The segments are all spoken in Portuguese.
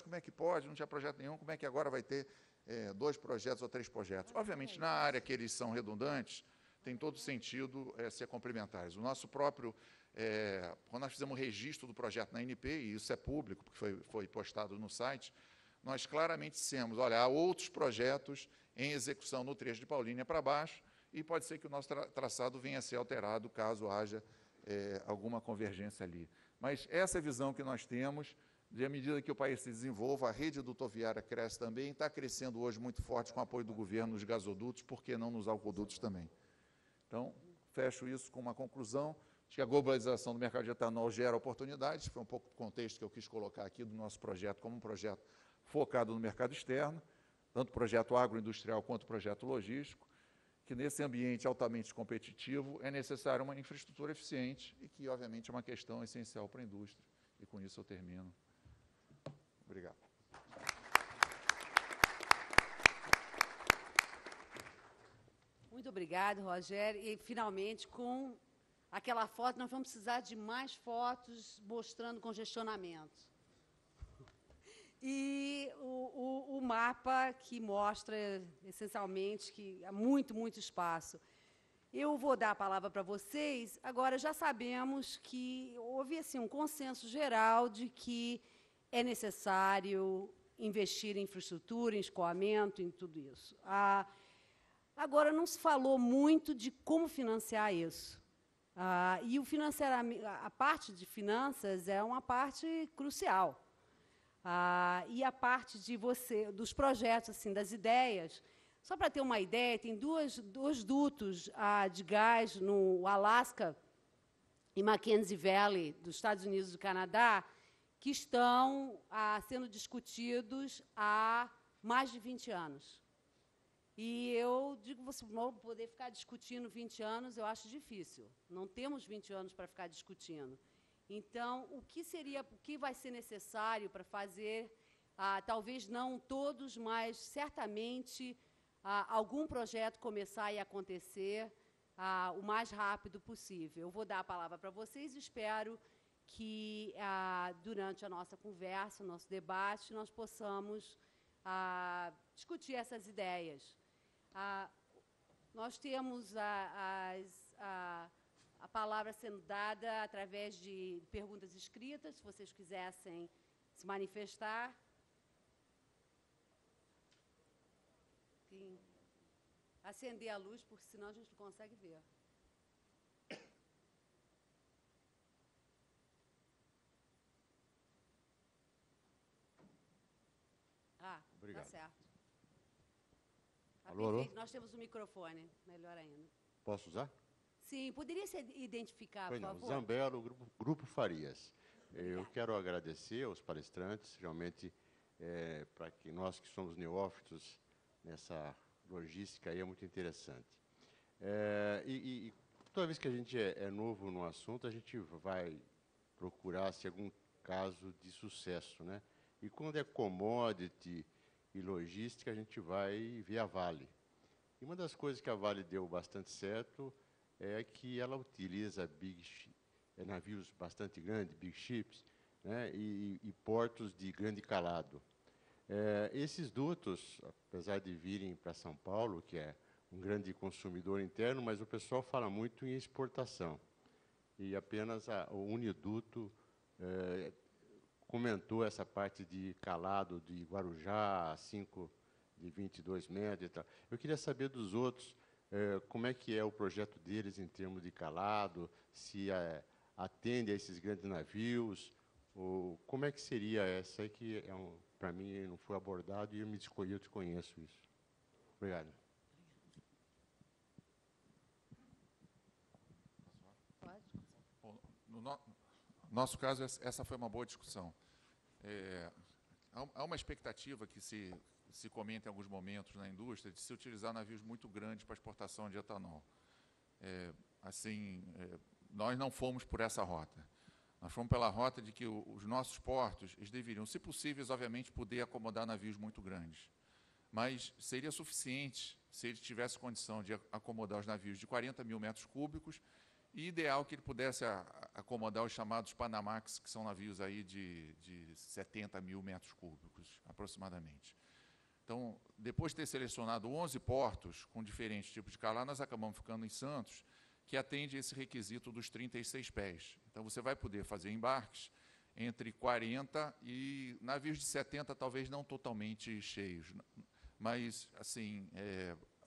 como é que pode? Não tinha projeto nenhum, como é que agora vai ter 2 projetos ou 3 projetos? Obviamente, na área que eles são redundantes, tem todo sentido ser complementares. O nosso próprio, quando nós fizemos o registro do projeto na ANP, e isso é público, porque foi postado no site, nós claramente dissemos, olha, há outros projetos em execução no trecho de Paulínia para baixo, e pode ser que o nosso traçado venha a ser alterado, caso haja alguma convergência ali. Mas essa é a visão que nós temos, de à medida que o país se desenvolva, a rede dutoviária cresce também, está crescendo hoje muito forte com o apoio do governo nos gasodutos, por que não nos alcodutos também? Então, fecho isso com uma conclusão, de que a globalização do mercado de etanol gera oportunidades, foi um pouco o contexto que eu quis colocar aqui do nosso projeto, como um projeto focado no mercado externo, tanto projeto agroindustrial quanto projeto logístico, que nesse ambiente altamente competitivo é necessária uma infraestrutura eficiente e que, obviamente, é uma questão essencial para a indústria. E com isso eu termino. Obrigado. Muito obrigado, Rogério. E, finalmente, com aquela foto, nós vamos precisar de mais fotos mostrando congestionamento. E o mapa que mostra, essencialmente, que há muito espaço. Eu vou dar a palavra para vocês. Agora, já sabemos que houve assim, um consenso geral de que é necessário investir em infraestrutura, em escoamento, em tudo isso. Agora, não se falou muito de como financiar isso. E o financiamento, a parte de finanças é uma parte crucial. E a parte dos projetos, assim, das ideias. Só para ter uma ideia, tem dois dutos de gás no Alasca e Mackenzie Valley, dos Estados Unidos e do Canadá, que estão sendo discutidos há mais de 20 anos. E eu digo, vocês vão poder ficar discutindo 20 anos, eu acho difícil. Não temos 20 anos para ficar discutindo. Então, o que vai ser necessário para fazer, talvez não todos, mas certamente algum projeto começar e acontecer o mais rápido possível. Eu vou dar a palavra para vocês e espero que, durante a nossa conversa, o nosso debate, nós possamos discutir essas ideias. Nós temos a palavra sendo dada através de perguntas escritas, se vocês quisessem se manifestar. Sim. Acender a luz, porque senão a gente não consegue ver. Obrigado. Tá certo. Alô, Perfeito. Nós temos um microfone, melhor ainda. Posso usar? Sim, poderia se identificar, por favor? Zambello, Grupo Farias. Eu quero agradecer aos palestrantes, realmente, para que nós que somos neófitos nessa logística aí é muito interessante. E toda vez que a gente é novo no assunto, a gente vai procurar se algum caso de sucesso, né? E quando é commodity e logística, a gente vai ver a Vale. E uma das coisas que a Vale deu bastante certo é que ela utiliza navios bastante grandes, big ships, né, e portos de grande calado. Esses dutos, apesar de virem para São Paulo, que é um grande consumidor interno, mas o pessoal fala muito em exportação. E apenas o Uniduto comentou essa parte de calado de Guarujá, 5 de 22 metros e tal. Eu queria saber dos outros, como é que é o projeto deles em termos de calado, se atende a esses grandes navios, ou como é que seria essa aí que, para mim, não foi abordado e eu desconheço isso. Obrigado. No nosso caso, essa foi uma boa discussão. Há uma expectativa que se comenta em alguns momentos na indústria de se utilizar navios muito grandes para exportação de etanol. Nós não fomos por essa rota. Nós fomos pela rota de que os nossos portos eles deveriam, se possível, obviamente, poder acomodar navios muito grandes. Mas seria suficiente se ele tivesse condição de acomodar os navios de 40 mil metros cúbicos e ideal que ele pudesse acomodar os chamados Panamax, que são navios aí de 70 mil metros cúbicos, aproximadamente. Então, depois de ter selecionado 11 portos com diferentes tipos de calá, nós acabamos ficando em Santos, que atende esse requisito dos 36 pés. Então, você vai poder fazer embarques entre 40 e navios de 70, talvez não totalmente cheios, mas, assim,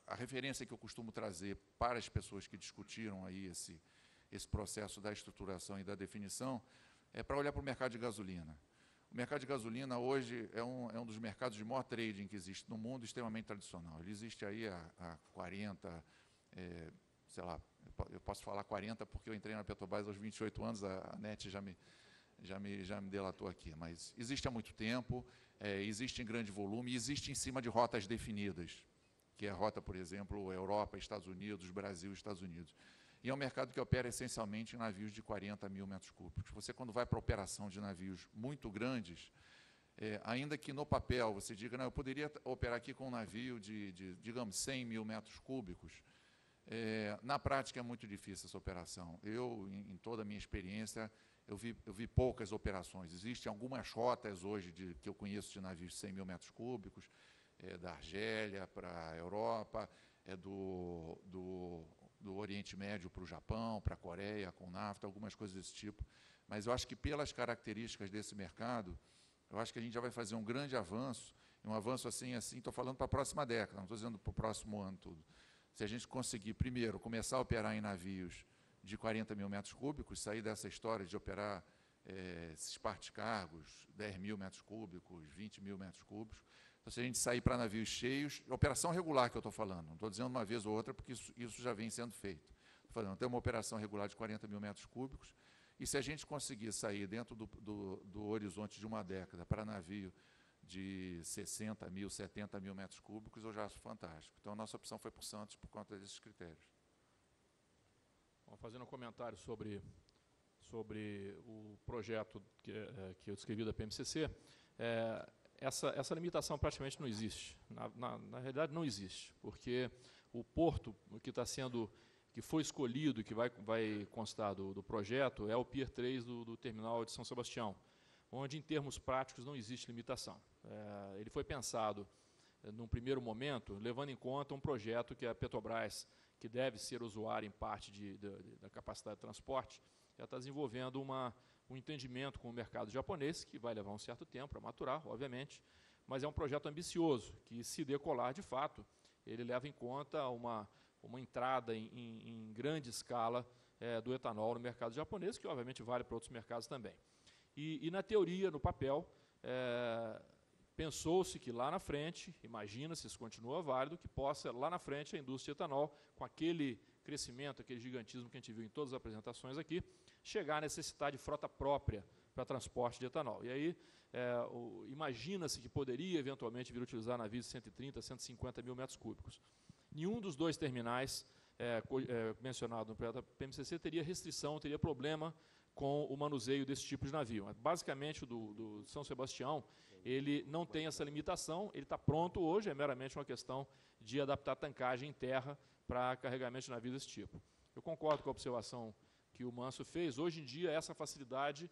a referência que eu costumo trazer para as pessoas que discutiram aí esse processo da estruturação e da definição é para olhar para o mercado de gasolina. O mercado de gasolina hoje é um dos mercados de maior trading que existe no mundo, extremamente tradicional. Ele existe aí há 40, sei lá, eu posso falar 40 porque eu entrei na Petrobras aos 28 anos, a NET já me delatou aqui, mas existe há muito tempo, existe em grande volume, e existe em cima de rotas definidas, que é a rota, por exemplo, Europa, Estados Unidos, Brasil, Estados Unidos. E é um mercado que opera essencialmente em navios de 40 mil metros cúbicos. Você, quando vai para a operação de navios muito grandes, ainda que no papel você diga, não, eu poderia operar aqui com um navio de digamos, 100 mil metros cúbicos, na prática é muito difícil essa operação. Eu, em toda a minha experiência, eu vi poucas operações. Existem algumas rotas hoje que eu conheço de navios de 100 mil metros cúbicos, da Argélia para a Europa, do Oriente Médio para o Japão, para a Coreia, com NAFTA, algumas coisas desse tipo. Mas eu acho que, pelas características desse mercado, eu acho que a gente já vai fazer um grande avanço, um avanço assim, estou falando para a próxima década, não estou dizendo para o próximo ano tudo. Se a gente conseguir, primeiro, começar a operar em navios de 40 mil metros cúbicos, sair dessa história de operar esses partes-cargos, 10 mil metros cúbicos, 20 mil metros cúbicos. Então, se a gente sair para navios cheios, operação regular que eu estou falando, não estou dizendo uma vez ou outra, porque isso já vem sendo feito. Estou falando, tem uma operação regular de 40 mil metros cúbicos, e se a gente conseguir sair dentro do horizonte de uma década para navio de 60 mil, 70 mil metros cúbicos, eu já acho fantástico. Então, a nossa opção foi para o Santos por conta desses critérios. Bom, fazendo um comentário sobre o projeto que eu descrevi da PMCC, essa limitação praticamente não existe. Na realidade, não existe, porque o porto que foi escolhido, que vai constar do projeto, é o Pier 3 do terminal de São Sebastião, onde, em termos práticos, não existe limitação. Ele foi pensado, num primeiro momento, levando em conta um projeto que a Petrobras, que deve ser usuária em parte da capacidade de transporte, já está desenvolvendo um entendimento com o mercado japonês, que vai levar um certo tempo para maturar, obviamente, mas é um projeto ambicioso, que, se decolar de fato, ele leva em conta uma entrada em grande escala do etanol no mercado japonês, que obviamente vale para outros mercados também. E na teoria, no papel, pensou-se que lá na frente, imagina-se, isso continua válido, que possa, lá na frente, a indústria de etanol, com aquele crescimento, aquele gigantismo que a gente viu em todas as apresentações aqui, chegar a necessitar de frota própria para transporte de etanol. E aí, imagina-se que poderia, eventualmente, vir a utilizar navios de 130, 150 mil metros cúbicos. Nenhum dos dois terminais mencionados no projeto da PMCC teria restrição, teria problema com o manuseio desse tipo de navio. Basicamente, o do São Sebastião, ele não tem essa limitação, ele está pronto hoje, é meramente uma questão de adaptar a tancagem em terra para carregamento de navios desse tipo. Eu concordo com a observação que o Manso fez. Hoje em dia, essa facilidade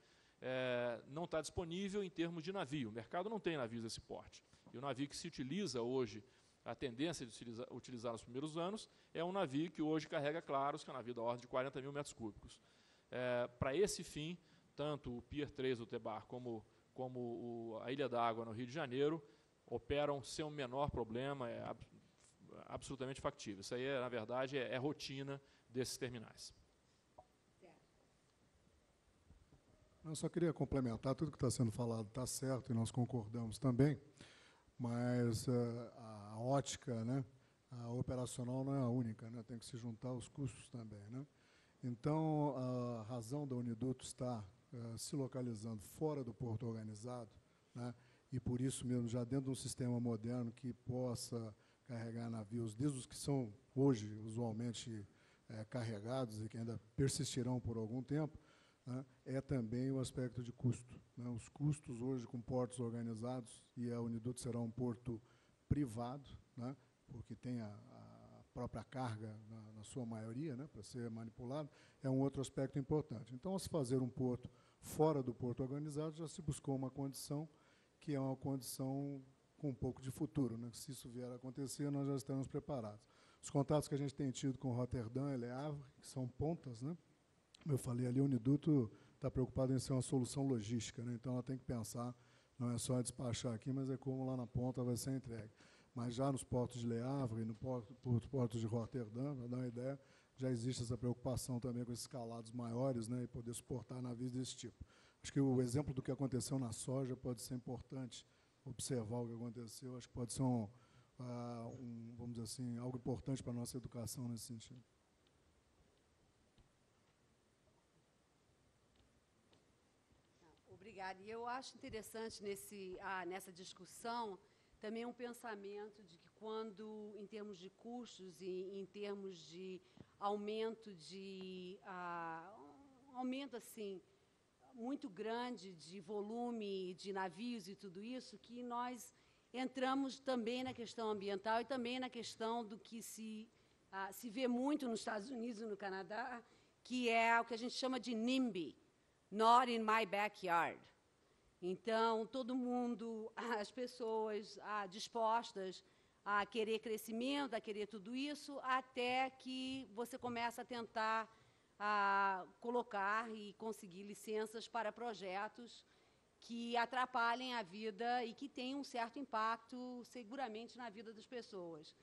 não está disponível em termos de navio. O mercado não tem navios desse porte. E o navio que se utiliza hoje, a tendência de utilizar nos primeiros anos, é um navio que hoje carrega claros, que é um navio da ordem de 40 mil metros cúbicos. Para esse fim, tanto o Pier 3 do Tebar como a Ilha d'Água, no Rio de Janeiro, operam sem o menor problema, absolutamente factível. Isso aí, na verdade, é rotina desses terminais. Eu só queria complementar, tudo que está sendo falado está certo, e nós concordamos também, mas a ótica, né, a operacional não é a única, né, tem que se juntar os custos também. Né? Então, a razão da Uniduto estar se localizando fora do porto organizado, né, e por isso mesmo, já dentro de um sistema moderno que possa carregar navios, desde os que são hoje usualmente carregados e que ainda persistirão por algum tempo, né, é também o aspecto de custo. Né? Os custos hoje com portos organizados, e a Uniduto será um porto privado, né, porque tem a própria carga, na sua maioria, né, para ser manipulado, é um outro aspecto importante. Então, ao se fazer um porto fora do porto organizado, já se buscou uma condição que é uma condição com um pouco de futuro, né? Se isso vier a acontecer, nós já estamos preparados. Os contatos que a gente tem tido com Roterdã e Le Havre, que são pontas, né? Como eu falei ali, a Uniduto está preocupada em ser uma solução logística, né? Então ela tem que pensar, não é só despachar aqui, mas é como lá na ponta vai ser entregue. Mas já nos portos de Le Havre e nos portos de Roterdã, para dar uma ideia, já existe essa preocupação também com esses escalados maiores, né, e poder suportar navios desse tipo. Acho que o exemplo do que aconteceu na soja pode ser importante observar o que aconteceu. Acho que pode ser vamos dizer assim, algo importante para a nossa educação nesse sentido. Obrigada. E eu acho interessante nessa discussão também um pensamento de que quando, em termos de custos e em termos de aumento assim muito grande de volume de navios e tudo isso, que nós entramos também na questão ambiental e também na questão do que se vê muito nos Estados Unidos e no Canadá, que é o que a gente chama de NIMBY, Not in My Backyard. Então, todo mundo, as pessoas dispostas a querer crescimento, a querer tudo isso, até que você começa a tentar colocar e conseguir licenças para projetos que atrapalhem a vida e que têm um certo impacto, seguramente, na vida das pessoas,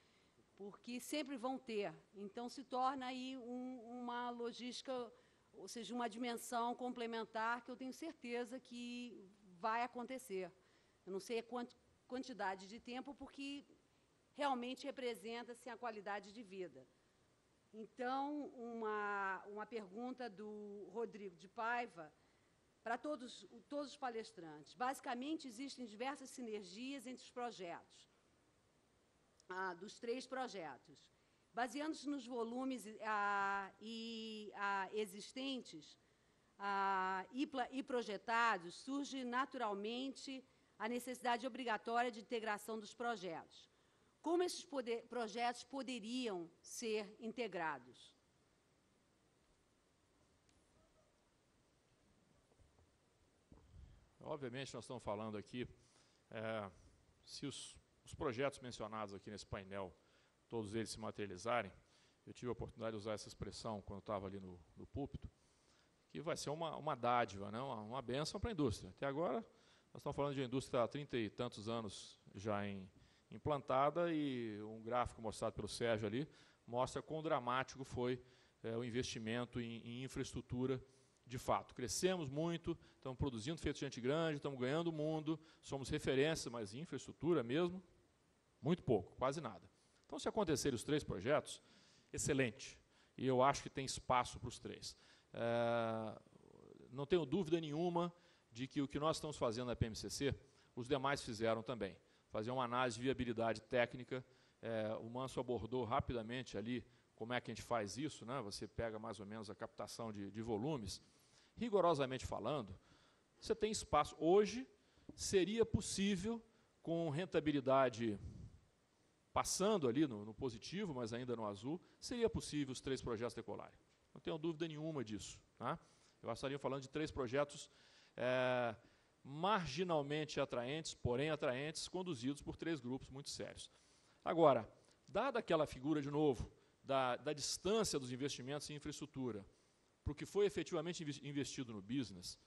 porque sempre vão ter. Então, se torna aí uma logística, ou seja, uma dimensão complementar que eu tenho certeza que vai acontecer. Eu não sei a quantidade de tempo, porque realmente representa-se a qualidade de vida. Então, uma pergunta do Rodrigo de Paiva para todos os palestrantes. Basicamente, existem diversas sinergias entre os projetos, dos 3 projetos. Baseando-se nos volumes existentes e projetados, surge naturalmente a necessidade obrigatória de integração dos projetos. Como esses projetos poderiam ser integrados? Obviamente, nós estamos falando aqui, se os projetos mencionados aqui nesse painel, todos eles se materializarem, eu tive a oportunidade de usar essa expressão quando eu estava ali no púlpito, que vai ser uma dádiva, né? uma bênção para a indústria. Até agora, nós estamos falando de uma indústria há 30 e tantos anos já implantada, e um gráfico mostrado pelo Sérgio ali mostra quão dramático foi o investimento em infraestrutura de fato. Crescemos muito, estamos produzindo feito gente grande, estamos ganhando o mundo, somos referência, mas infraestrutura mesmo, muito pouco, quase nada. Então, se acontecerem os 3 projetos, excelente. E eu acho que tem espaço para os 3. Não tenho dúvida nenhuma de que o que nós estamos fazendo na PMCC, os demais fizeram também. Fazer uma análise de viabilidade técnica. O Manso abordou rapidamente ali como é que a gente faz isso, né? Você pega mais ou menos a captação de volumes. Rigorosamente falando, você tem espaço. Hoje, seria possível, com rentabilidade passando ali no positivo, mas ainda no azul, seria possível os 3 projetos decolarem. Não tenho dúvida nenhuma disso. Tá? Eu estaria falando de 3 projetos marginalmente atraentes, porém atraentes, conduzidos por 3 grupos muito sérios. Agora, dada aquela figura, de novo, da distância dos investimentos em infraestrutura para o que foi efetivamente investido no business,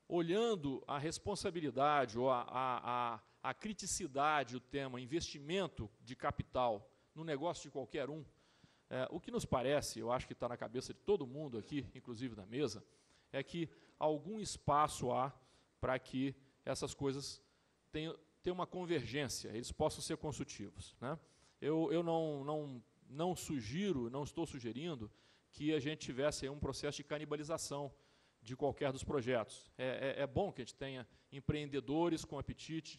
olhando a responsabilidade ou a criticidade do tema investimento de capital no negócio de qualquer um, o que nos parece, eu acho que está na cabeça de todo mundo aqui, inclusive da mesa, é que algum espaço há para que essas coisas tenham uma convergência, eles possam ser consultivos. Né? Eu não sugiro, não estou sugerindo que a gente tivesse aí um processo de canibalização de qualquer dos projetos. É bom que a gente tenha empreendedores com apetite